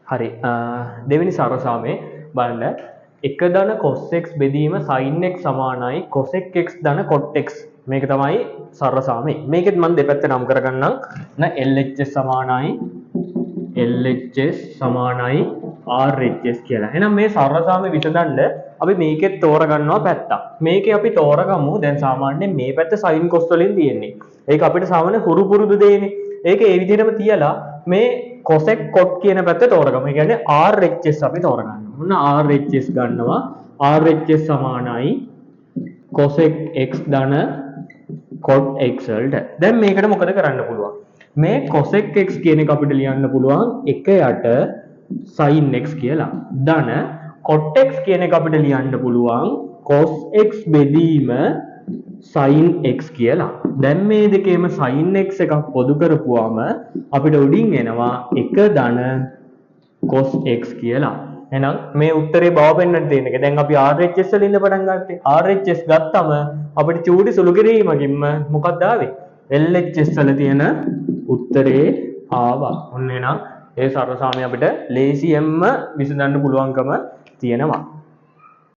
හරි. දෙවෙනි සරසාමේ බලන්න එක ධන cos x බෙදීම sin x සමානයි cosec x ධන cot x. මේක තමයි සරසාමේ. මේකෙත් මම දෙපැත්ත නම් කරගන්නම්. LHS සමානයි LHS සමානයි RHS කියලා. එහෙනම් මේ සරසාමේ විසඳන්න අපි මේකෙත් තෝරගන්නවා පැත්තක්. මේකේ අපි තෝරගමු දැන් සාමාන්‍යයෙන් මේ පැත්ත sin cos වලින් තියෙන්නේ. ඒක අපිට සාමාන්‍ය හුරු පුරුදු දෙයනේ. ඒක ඒ විදිහටම තියලා මේ cosec cot කියන පැත්ත තෝරගමු. ඒ කියන්නේ RHS අපි තෝරගන්නවා. මොන RHS ගන්නවා? RHS සමානයි cosec x ධන cot x වලට. දැන් මේකට මොකද කරන්න පුළුවන්? මේ cosec x කියන එක අපිට ලියන්න පුළුවන් 1 යට sin x කියලා. ධන cot x කියන එක අපිට ලියන්න පුළුවන් cos x බෙදීම sin x කියලා. දැන් මේ දෙකේම sin x එකක් පොදු කරපුවාම අපිට උඩින් එනවා 1 ධන cos x කියලා. එහෙනම් මේ උත්තරේ බව පෙන්වන්න තියෙන එක. දැන් අපි RHS වලින්ද පටන් ගත්තේ. RHS ගත්තම අපිට චූටි සුළු කිරීමකින්ම මොකක්ද ආවේ? LHS වල තියෙන උත්තරේ ආවා. ඔන්න එහෙනම් ඒ සරසාමය අපිට ලේසියෙන්ම විසඳන්න පුළුවන්කම තියෙනවා.